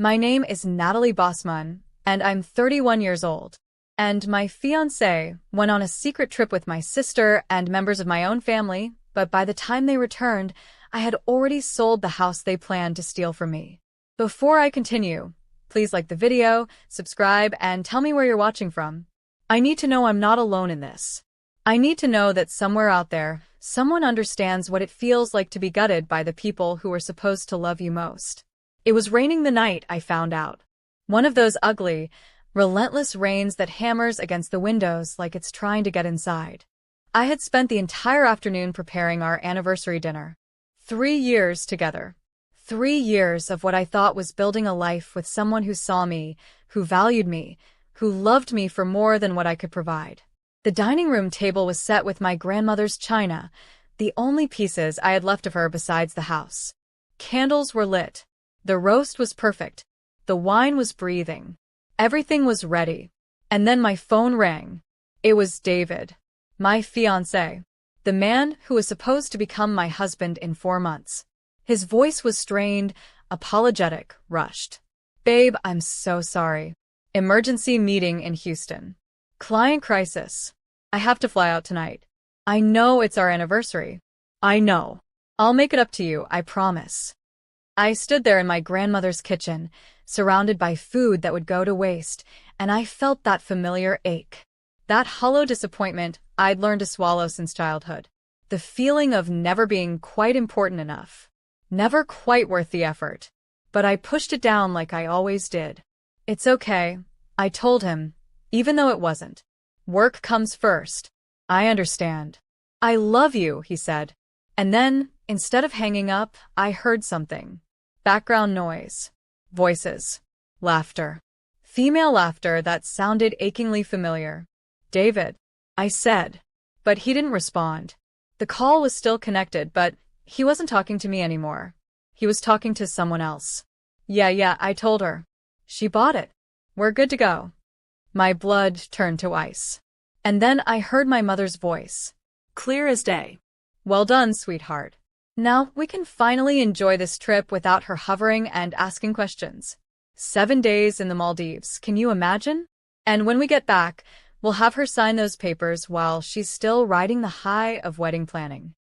My name is Natalie Bossman, and I'm 31 years old. And my fiancé went on a secret trip with my sister and members of my own family, but by the time they returned, I had already sold the house they planned to steal from me. Before I continue, please like the video, subscribe, and tell me where you're watching from. I need to know I'm not alone in this. I need to know that somewhere out there, someone understands what it feels like to be gutted by the people who are supposed to love you most. It was raining the night I found out. One of those ugly, relentless rains that hammers against the windows like it's trying to get inside. I had spent the entire afternoon preparing our anniversary dinner. 3 years together. 3 years of what I thought was building a life with someone who saw me, who valued me, who loved me for more than what I could provide. The dining room table was set with my grandmother's china, the only pieces I had left of her besides the house. Candles were lit. The roast was perfect. The wine was breathing. Everything was ready. And then my phone rang. It was David, my fiancé, the man who was supposed to become my husband in 4 months. His voice was strained, apologetic, rushed. "Babe, I'm so sorry. Emergency meeting in Houston. Client crisis. I have to fly out tonight. I know it's our anniversary. I know. I'll make it up to you, I promise." I stood there in my grandmother's kitchen, surrounded by food that would go to waste, and I felt that familiar ache. That hollow disappointment I'd learned to swallow since childhood. The feeling of never being quite important enough. Never quite worth the effort. But I pushed it down like I always did. "It's okay," I told him, even though it wasn't. "Work comes first. I understand." "I love you," he said. And then, instead of hanging up, I heard something. Background noise. Voices. Laughter. Female laughter that sounded achingly familiar. "David," I said. But he didn't respond. The call was still connected, but he wasn't talking to me anymore. He was talking to someone else. Yeah, I told her. She bought it. We're good to go." My blood turned to ice. And then I heard my mother's voice. Clear as day. "Well done, sweetheart. Now we can finally enjoy this trip without her hovering and asking questions. 7 days in the Maldives, can you imagine? And when we get back, we'll have her sign those papers while she's still riding the high of wedding planning."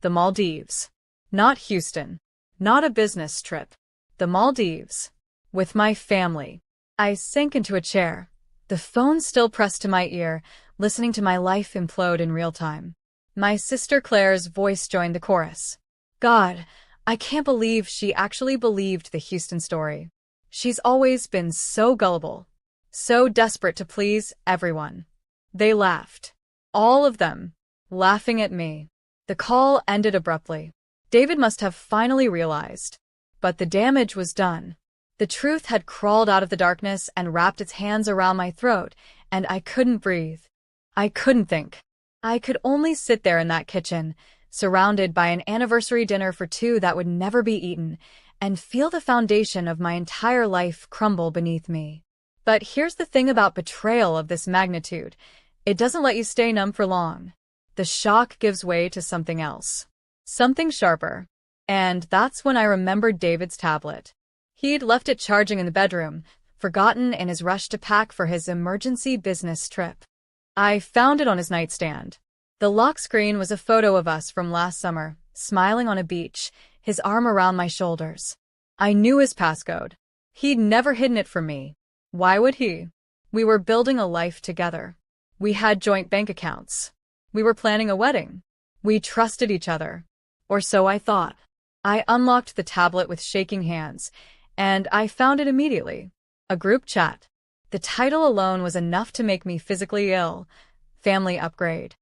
The Maldives. Not Houston. Not a business trip. The Maldives. With my family. I sank into a chair, the phone still pressed to my ear, listening to my life implode in real time. My sister Claire's voice joined the chorus. God, I can't believe she actually believed the Houston story. She's always been so gullible, so desperate to please everyone. They laughed. All of them. Laughing at me. The call ended abruptly. David must have finally realized. But the damage was done. The truth had crawled out of the darkness and wrapped its hands around my throat, and I couldn't breathe. I couldn't think. I could only sit there in that kitchen, surrounded by an anniversary dinner for 2 that would never be eaten, and feel the foundation of my entire life crumble beneath me. But here's the thing about betrayal of this magnitude. It doesn't let you stay numb for long. The shock gives way to something else. Something sharper. And that's when I remembered David's tablet. He'd left it charging in the bedroom, forgotten in his rush to pack for his emergency business trip. I found it on his nightstand. The lock screen was a photo of us from last summer, smiling on a beach, his arm around my shoulders. I knew his passcode. He'd never hidden it from me. Why would he? We were building a life together. We had joint bank accounts. We were planning a wedding. We trusted each other. Or so I thought. I unlocked the tablet with shaking hands, and I found it immediately. A group chat. The title alone was enough to make me physically ill. Family upgrade.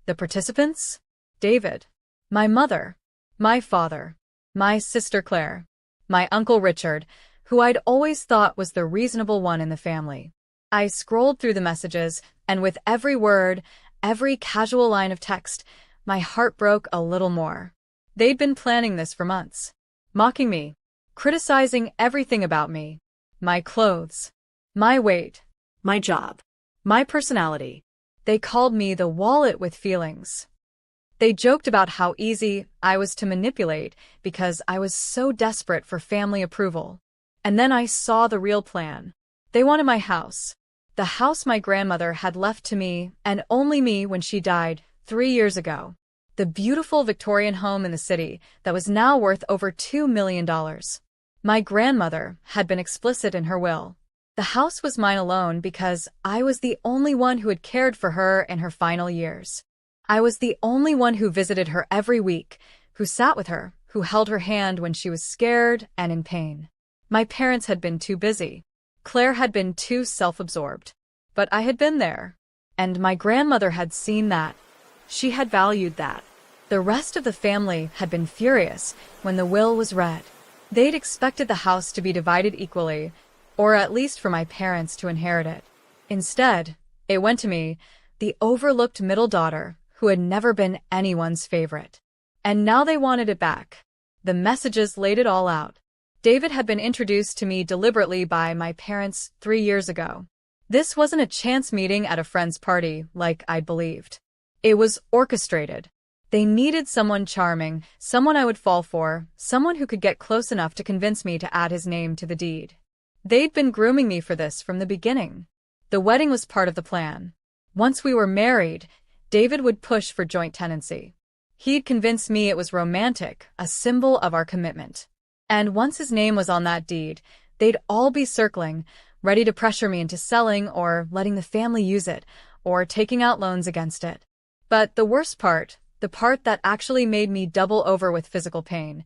The participants? David. My mother. My father. My sister Claire. My uncle Richard, who I'd always thought was the reasonable one in the family. I scrolled through the messages, and with every word, every casual line of text, my heart broke a little more. They'd been planning this for months. Mocking me. Criticizing everything about me. My clothes. My weight. My job. My personality. They called me the wallet with feelings. They joked about how easy I was to manipulate because I was so desperate for family approval. And then I saw the real plan. They wanted my house. The house my grandmother had left to me, and only me, when she died 3 years ago. The beautiful Victorian home in the city that was now worth over $2 million. My grandmother had been explicit in her will. The house was mine alone because I was the only one who had cared for her in her final years. I was the only one who visited her every week, who sat with her, who held her hand when she was scared and in pain. My parents had been too busy. Claire had been too self-absorbed. But I had been there. And my grandmother had seen that. She had valued that. The rest of the family had been furious when the will was read. They'd expected the house to be divided equally, or at least for my parents to inherit it. Instead, it went to me, the overlooked middle daughter, who had never been anyone's favorite. And now they wanted it back. The messages laid it all out. David had been introduced to me deliberately by my parents 3 years ago. This wasn't a chance meeting at a friend's party, like I'd believed. It was orchestrated. They needed someone charming, someone I would fall for, someone who could get close enough to convince me to add his name to the deed. They'd been grooming me for this from the beginning. The wedding was part of the plan. Once we were married, David would push for joint tenancy. He'd convince me it was romantic, a symbol of our commitment. And once his name was on that deed, they'd all be circling, ready to pressure me into selling or letting the family use it, or taking out loans against it. But the worst part, the part that actually made me double over with physical pain,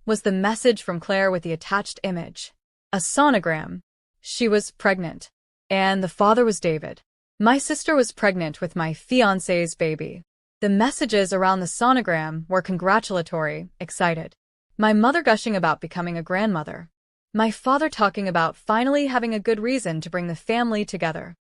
was the message from Claire with the attached image. A sonogram. She was pregnant. And the father was David. My sister was pregnant with my fiancé's baby. The messages around the sonogram were congratulatory, excited. My mother gushing about becoming a grandmother. My father talking about finally having a good reason to bring the family together.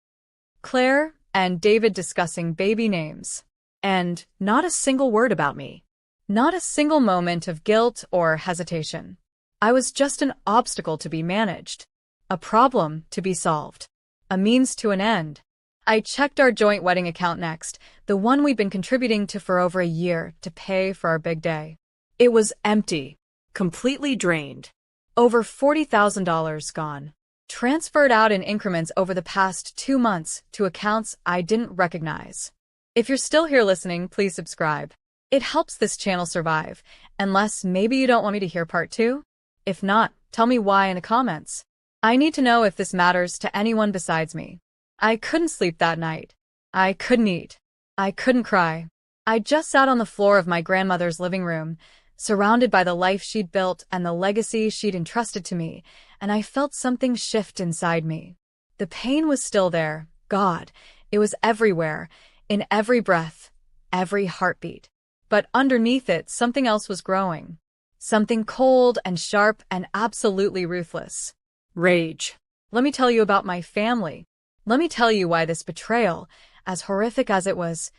Claire and David discussing baby names. And not a single word about me. Not a single moment of guilt or hesitation. I was just an obstacle to be managed. A problem to be solved. A means to an end. I checked our joint wedding account next, the one we'd been contributing to for over a year to pay for our big day. It was empty. Completely drained. Over $40,000 gone. Transferred out in increments over the past 2 months to accounts I didn't recognize. If you're still here listening, please subscribe. It helps this channel survive, unless maybe you don't want me to hear part 2? If not, tell me why in the comments. I need to know if this matters to anyone besides me. I couldn't sleep that night. I couldn't eat. I couldn't cry. I just sat on the floor of my grandmother's living room, surrounded by the life she'd built and the legacy she'd entrusted to me, and I felt something shift inside me. The pain was still there. God, it was everywhere, in every breath, every heartbeat. But underneath it, something else was growing. Something cold and sharp and absolutely ruthless. Rage. Let me tell you about my family. Let me tell you why this betrayal, as horrific as it was,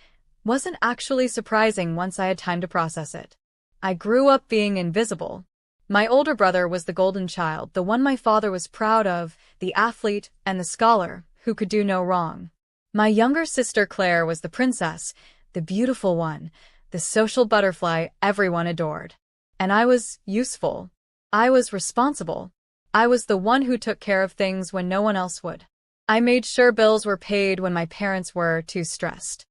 wasn't actually surprising once I had time to process it. I grew up being invisible. My older brother was the golden child, the one my father was proud of, the athlete and the scholar who could do no wrong. My younger sister Claire was the princess, the beautiful one, the social butterfly everyone adored. And I was useful. I was responsible. I was the one who took care of things when no one else would. I made sure bills were paid when my parents were too stressed.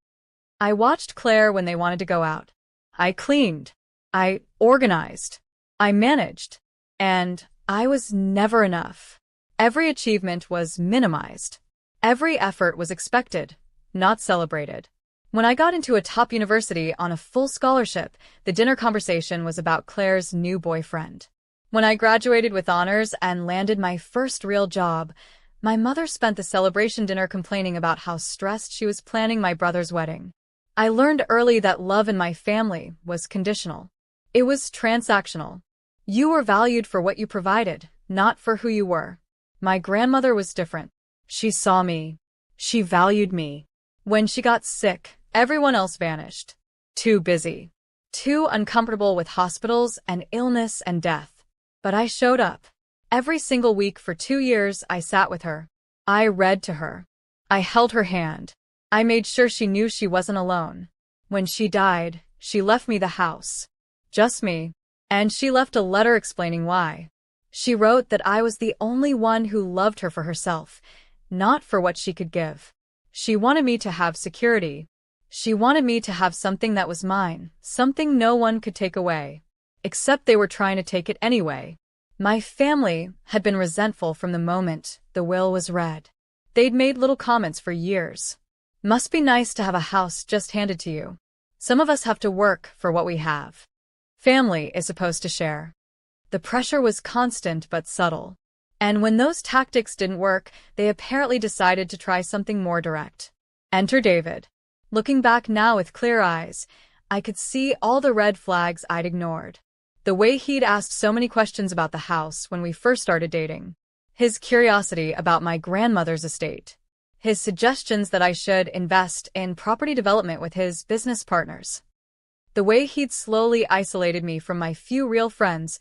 I watched Claire when they wanted to go out. I cleaned. I organized. I managed. And I was never enough. Every achievement was minimized. Every effort was expected, not celebrated. When I got into a top university on a full scholarship, the dinner conversation was about Claire's new boyfriend. When I graduated with honors and landed my first real job, my mother spent the celebration dinner complaining about how stressed she was planning my brother's wedding. I learned early that love in my family was conditional. It was transactional. You were valued for what you provided, not for who you were. My grandmother was different. She saw me. She valued me. When she got sick, everyone else vanished. Too busy. Too uncomfortable with hospitals and illness and death. But I showed up. Every single week for 2 years, I sat with her. I read to her. I held her hand. I made sure she knew she wasn't alone. When she died, she left me the house. Just me. And she left a letter explaining why. She wrote that I was the only one who loved her for herself, not for what she could give. She wanted me to have security. She wanted me to have something that was mine, something no one could take away. Except they were trying to take it anyway. My family had been resentful from the moment the will was read. They'd made little comments for years. Must be nice to have a house just handed to you. Some of us have to work for what we have. Family is supposed to share. The pressure was constant but subtle. And when those tactics didn't work, they apparently decided to try something more direct. Enter David. Looking back now with clear eyes, I could see all the red flags I'd ignored. The way he'd asked so many questions about the house when we first started dating. His curiosity about my grandmother's estate. His suggestions that I should invest in property development with his business partners. The way he'd slowly isolated me from my few real friends,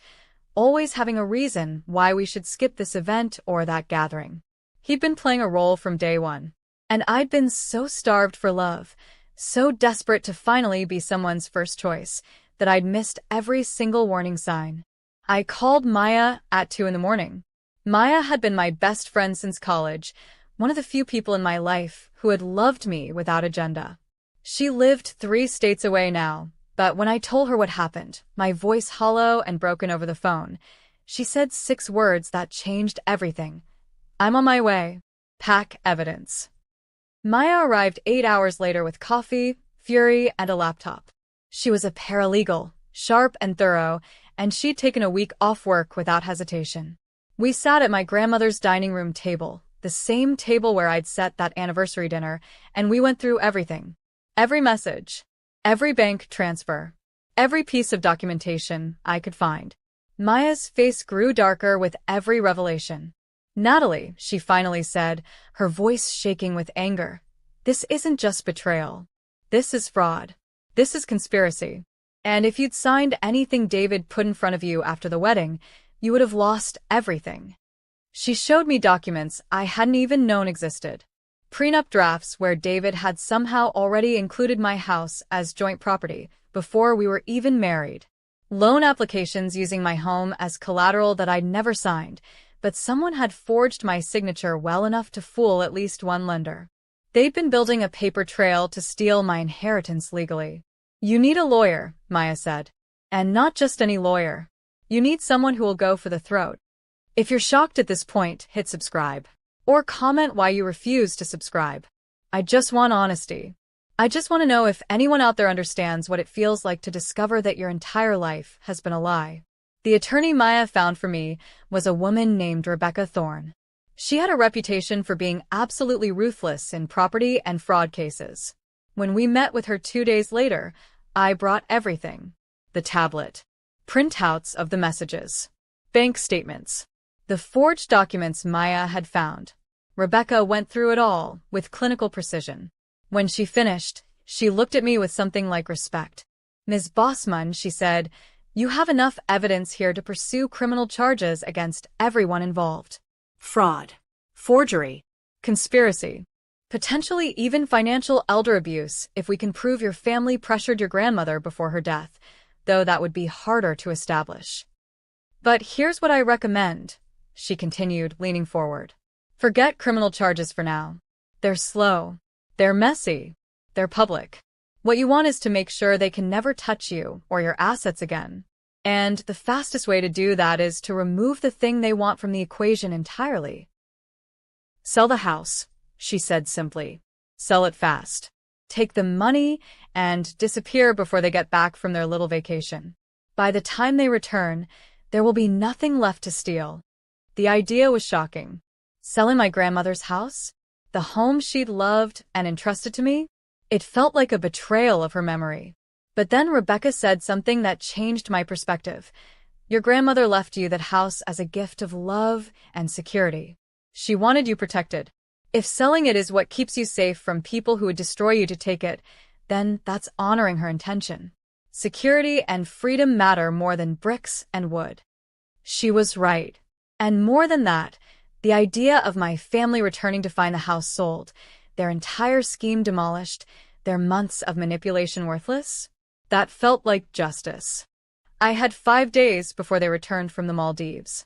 always having a reason why we should skip this event or that gathering. He'd been playing a role from day one. And I'd been so starved for love, so desperate to finally be someone's first choice, that I'd missed every single warning sign. I called Maya at 2 a.m. Maya had been my best friend since college, one of the few people in my life who had loved me without agenda. She lived 3 states away now, but when I told her what happened, my voice hollow and broken over the phone, she said 6 words that changed everything. I'm on my way. Pack evidence. Maya arrived 8 hours later with coffee, fury, and a laptop. She was a paralegal, sharp and thorough, and she'd taken a week off work without hesitation. We sat at my grandmother's dining room table, the same table where I'd set that anniversary dinner, and we went through everything. Every message, every bank transfer, every piece of documentation I could find. Maya's face grew darker with every revelation. Natalie, she finally said, her voice shaking with anger. This isn't just betrayal. This is fraud. This is conspiracy. And if you'd signed anything David put in front of you after the wedding, you would have lost everything. She showed me documents I hadn't even known existed. Prenup drafts where David had somehow already included my house as joint property before we were even married. Loan applications using my home as collateral that I'd never signed, but someone had forged my signature well enough to fool at least one lender. They'd been building a paper trail to steal my inheritance legally. You need a lawyer, Maya said. And not just any lawyer. You need someone who will go for the throat. If you're shocked at this point, hit subscribe. Or comment why you refuse to subscribe. I just want honesty. I just want to know if anyone out there understands what it feels like to discover that your entire life has been a lie. The attorney Maya found for me was a woman named Rebecca Thorne. She had a reputation for being absolutely ruthless in property and fraud cases. When we met with her 2 days later, I brought everything. The tablet, printouts of the messages, bank statements, the forged documents Maya had found. Rebecca went through it all with clinical precision. When she finished, she looked at me with something like respect. Ms. Bossman, she said, you have enough evidence here to pursue criminal charges against everyone involved. Fraud, forgery, conspiracy, potentially even financial elder abuse if we can prove your family pressured your grandmother before her death, though that would be harder to establish. But here's what I recommend, she continued, leaning forward. Forget criminal charges for now. They're slow. They're messy. They're public. What you want is to make sure they can never touch you or your assets again. And the fastest way to do that is to remove the thing they want from the equation entirely. Sell the house, she said simply. Sell it fast. Take the money and disappear before they get back from their little vacation. By the time they return, there will be nothing left to steal. The idea was shocking. Selling my grandmother's house? The home she'd loved and entrusted to me? It felt like a betrayal of her memory. But then Rebecca said something that changed my perspective. Your grandmother left you that house as a gift of love and security. She wanted you protected. If selling it is what keeps you safe from people who would destroy you to take it, then that's honoring her intention. Security and freedom matter more than bricks and wood. She was right. And more than that, the idea of my family returning to find the house sold, their entire scheme demolished, their months of manipulation worthless, that felt like justice. I had 5 days before they returned from the Maldives.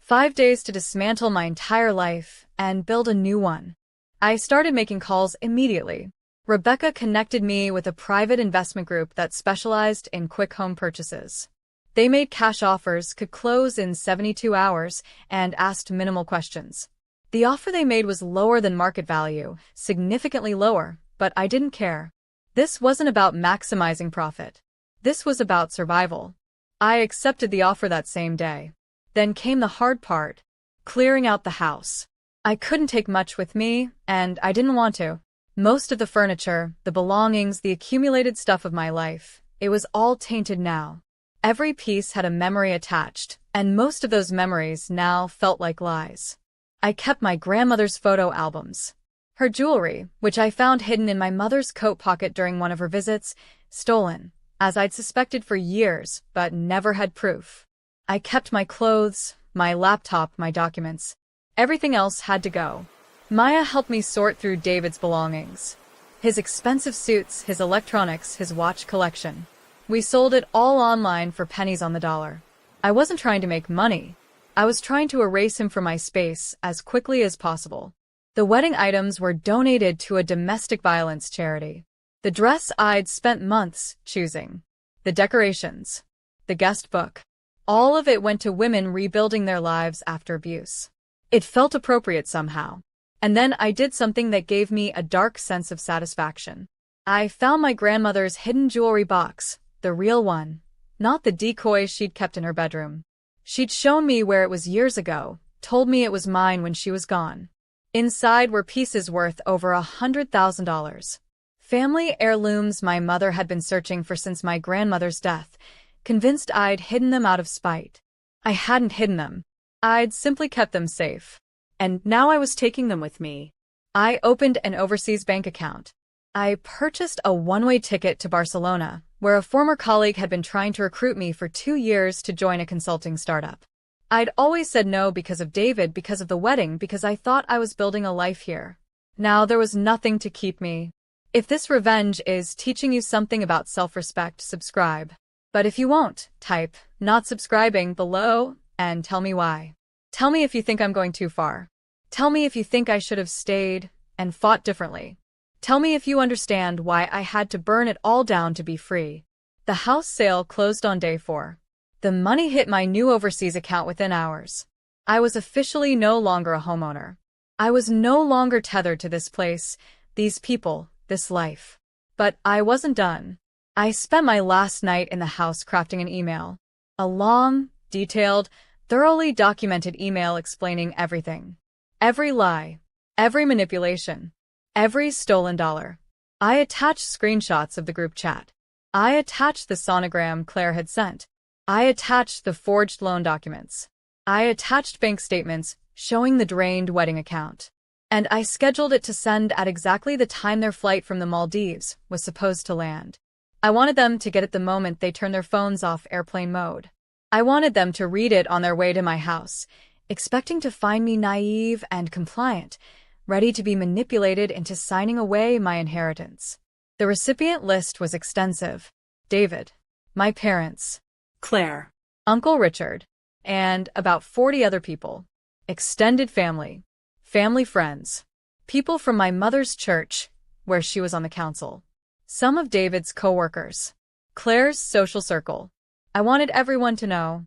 5 days to dismantle my entire life and build a new one. I started making calls immediately. Rebecca connected me with a private investment group that specialized in quick home purchases. They made cash offers, could close in 72 hours, and asked minimal questions. The offer they made was lower than market value, significantly lower, but I didn't care. This wasn't about maximizing profit. This was about survival. I accepted the offer that same day. Then came the hard part, clearing out the house. I couldn't take much with me, and I didn't want to. Most of the furniture, the belongings, the accumulated stuff of my life, it was all tainted now. Every piece had a memory attached, and most of those memories now felt like lies. I kept my grandmother's photo albums. Her jewelry, which I found hidden in my mother's coat pocket during one of her visits, stolen, as I'd suspected for years, but never had proof. I kept my clothes, my laptop, my documents. Everything else had to go. Maya helped me sort through David's belongings. His expensive suits, his electronics, his watch collection. We sold it all online for pennies on the dollar. I wasn't trying to make money. I was trying to erase him from my space as quickly as possible. The wedding items were donated to a domestic violence charity. The dress I'd spent months choosing. The decorations. The guest book. All of it went to women rebuilding their lives after abuse. It felt appropriate somehow. And then I did something that gave me a dark sense of satisfaction. I found my grandmother's hidden jewelry box, the real one, not the decoy she'd kept in her bedroom. She'd shown me where it was years ago, told me it was mine when she was gone. Inside were pieces worth over $100,000. Family heirlooms my mother had been searching for since my grandmother's death, convinced I'd hidden them out of spite. I hadn't hidden them. I'd simply kept them safe. And now I was taking them with me. I opened an overseas bank account. I purchased a one-way ticket to Barcelona, where a former colleague had been trying to recruit me for 2 years to join a consulting startup. I'd always said no because of David, because of the wedding, because I thought I was building a life here. Now there was nothing to keep me. If this revenge is teaching you something about self-respect, subscribe. But if you won't, type "not subscribing" below and tell me why. Tell me if you think I'm going too far. Tell me if you think I should have stayed and fought differently. Tell me if you understand why I had to burn it all down to be free. The house sale closed on day 4. The money hit my new overseas account within hours. I was officially no longer a homeowner. I was no longer tethered to this place, these people, this life. But I wasn't done. I spent my last night in the house crafting an email. A long, detailed, thoroughly documented email explaining everything. Every lie. Every manipulation. Every stolen dollar. I attached screenshots of the group chat. I attached the sonogram Claire had sent. I attached the forged loan documents. I attached bank statements showing the drained wedding account. And I scheduled it to send at exactly the time their flight from the Maldives was supposed to land. I wanted them to get it the moment they turned their phones off airplane mode. I wanted them to read it on their way to my house, expecting to find me naive and compliant, ready to be manipulated into signing away my inheritance. The recipient list was extensive. David, my parents, Claire, Uncle Richard, and about 40 other people. Extended family, family friends, people from my mother's church, where she was on the council, some of David's co-workers, Claire's social circle. I wanted everyone to know.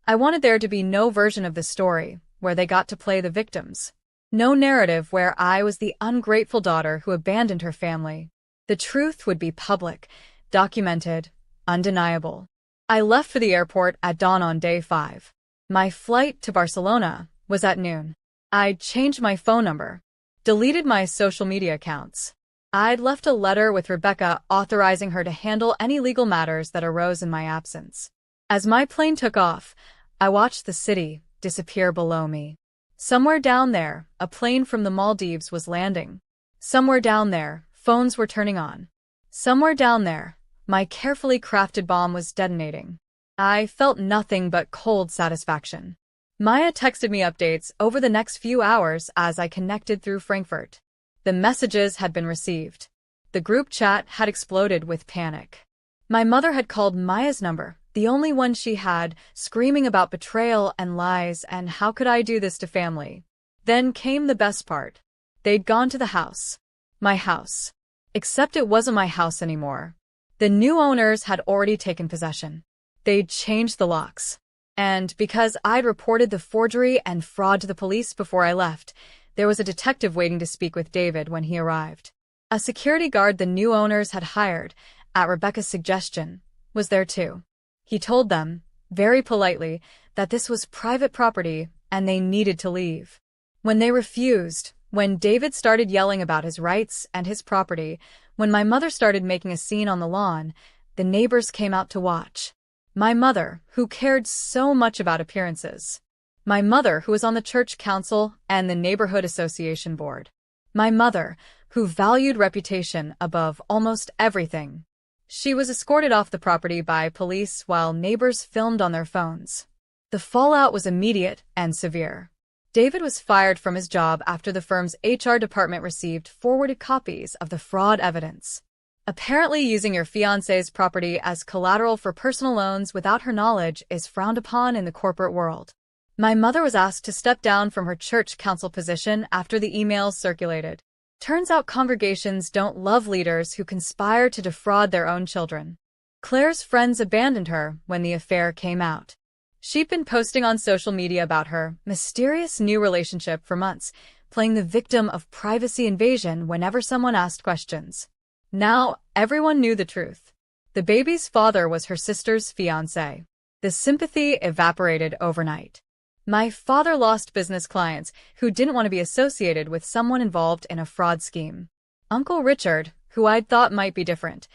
I wanted there to be no version of the story where they got to play the victims. No narrative where I was the ungrateful daughter who abandoned her family. The truth would be public, documented, undeniable. I left for the airport at dawn on day 5. My flight to Barcelona was at noon. I'd changed my phone number, deleted my social media accounts. I'd left a letter with Rebecca authorizing her to handle any legal matters that arose in my absence. As my plane took off, I watched the city disappear below me. Somewhere down there, a plane from the Maldives was landing. Somewhere down there, phones were turning on. Somewhere down there, my carefully crafted bomb was detonating. I felt nothing but cold satisfaction. Maya texted me updates over the next few hours as I connected through Frankfurt. The messages had been received. The group chat had exploded with panic. My mother had called Maya's number, The only one she had, screaming about betrayal and lies and how could I do this to family. Then came the best part. They'd gone to the house. My house. Except it wasn't my house anymore. The new owners had already taken possession. They'd changed the locks. And because I'd reported the forgery and fraud to the police before I left, there was a detective waiting to speak with David when he arrived. A security guard the new owners had hired, at Rebecca's suggestion, was there too. He told them, very politely, that this was private property and they needed to leave. When they refused, when David started yelling about his rights and his property, when my mother started making a scene on the lawn, the neighbors came out to watch. My mother, who cared so much about appearances. My mother, who was on the church council and the neighborhood association board. My mother, who valued reputation above almost everything. She was escorted off the property by police while neighbors filmed on their phones. The fallout was immediate and severe. David was fired from his job after the firm's HR department received forwarded copies of the fraud evidence. Apparently, using your fiancé's property as collateral for personal loans without her knowledge is frowned upon in the corporate world. My mother was asked to step down from her church council position after the emails circulated. Turns out congregations don't love leaders who conspire to defraud their own children. Claire's friends abandoned her when the affair came out. She'd been posting on social media about her mysterious new relationship for months, playing the victim of privacy invasion whenever someone asked questions. Now, everyone knew the truth. The baby's father was her sister's fiancé. The sympathy evaporated overnight. My father lost business clients who didn't want to be associated with someone involved in a fraud scheme. Uncle Richard, who I'd thought might be different,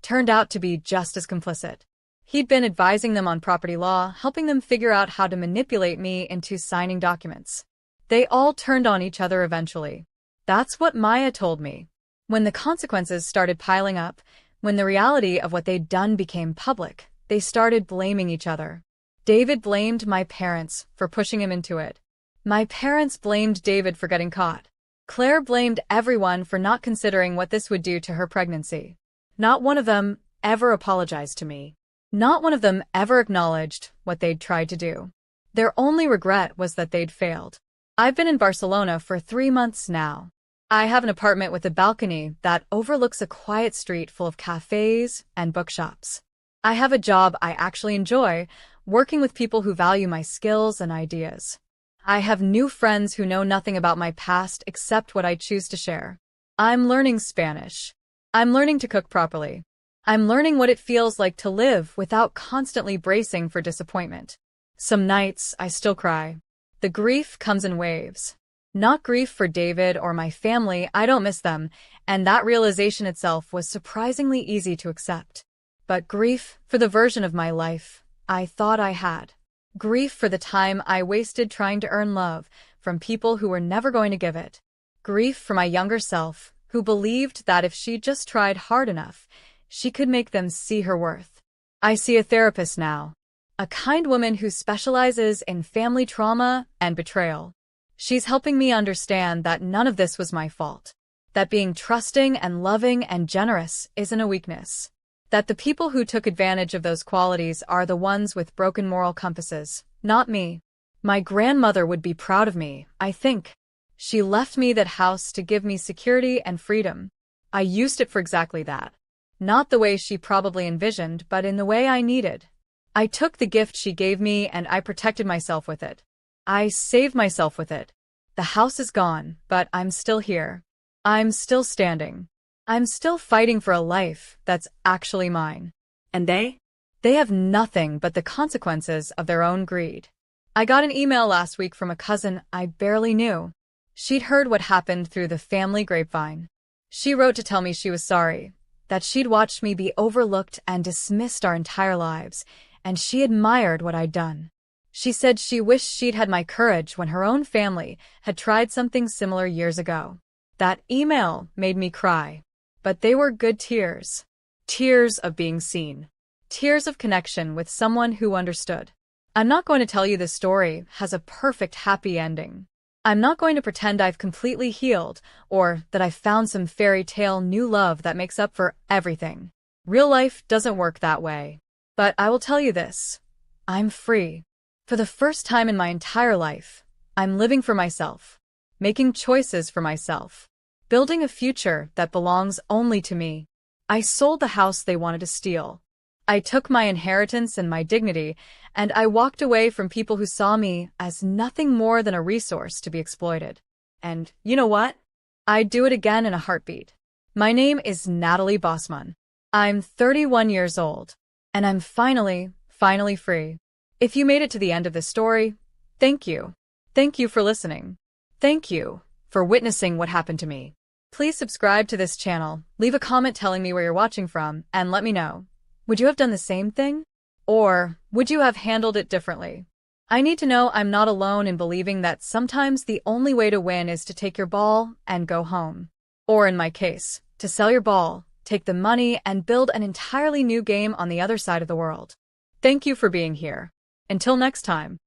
turned out to be just as complicit. He'd been advising them on property law, helping them figure out how to manipulate me into signing documents. They all turned on each other eventually. That's what Maya told me. When the consequences started piling up, when the reality of what they'd done became public, they started blaming each other. David blamed my parents for pushing him into it. My parents blamed David for getting caught. Claire blamed everyone for not considering what this would do to her pregnancy. Not one of them ever apologized to me. Not one of them ever acknowledged what they'd tried to do. Their only regret was that they'd failed. I've been in Barcelona for 3 months now. I have an apartment with a balcony that overlooks a quiet street full of cafes and bookshops. I have a job I actually enjoy, working with people who value my skills and ideas. I have new friends who know nothing about my past except what I choose to share. I'm learning Spanish. I'm learning to cook properly. I'm learning what it feels like to live without constantly bracing for disappointment. Some nights, I still cry. The grief comes in waves. Not grief for David or my family, I don't miss them, and that realization itself was surprisingly easy to accept. But grief for the version of my life I thought I had. Grief for the time I wasted trying to earn love from people who were never going to give it. Grief for my younger self, who believed that if she just tried hard enough, she could make them see her worth. I see a therapist now, a kind woman who specializes in family trauma and betrayal. She's helping me understand that none of this was my fault, that being trusting and loving and generous isn't a weakness, that the people who took advantage of those qualities are the ones with broken moral compasses, not me. My grandmother would be proud of me, I think. She left me that house to give me security and freedom. I used it for exactly that. Not the way she probably envisioned, but in the way I needed. I took the gift she gave me and I protected myself with it. I saved myself with it. The house is gone, but I'm still here. I'm still standing. I'm still fighting for a life that's actually mine. And they? They have nothing but the consequences of their own greed. I got an email last week from a cousin I barely knew. She'd heard what happened through the family grapevine. She wrote to tell me she was sorry, that she'd watched me be overlooked and dismissed our entire lives, and she admired what I'd done. She said she wished she'd had my courage when her own family had tried something similar years ago. That email made me cry. But they were good tears. Tears of being seen. Tears of connection with someone who understood. I'm not going to tell you this story has a perfect happy ending. I'm not going to pretend I've completely healed or that I've found some fairy tale new love that makes up for everything. Real life doesn't work that way. But I will tell you this. I'm free. For the first time in my entire life, I'm living for myself, making choices for myself, building a future that belongs only to me. I sold the house they wanted to steal. I took my inheritance and my dignity, and I walked away from people who saw me as nothing more than a resource to be exploited. And you know what? I'd do it again in a heartbeat. My name is Natalie Bossman. I'm 31 years old, and I'm finally free. If you made it to the end of this story, thank you. Thank you for listening. Thank you for witnessing what happened to me. Please subscribe to this channel, leave a comment telling me where you're watching from, and let me know. Would you have done the same thing? Or would you have handled it differently? I need to know I'm not alone in believing that sometimes the only way to win is to take your ball and go home. Or in my case, to sell your ball, take the money, and build an entirely new game on the other side of the world. Thank you for being here. Until next time.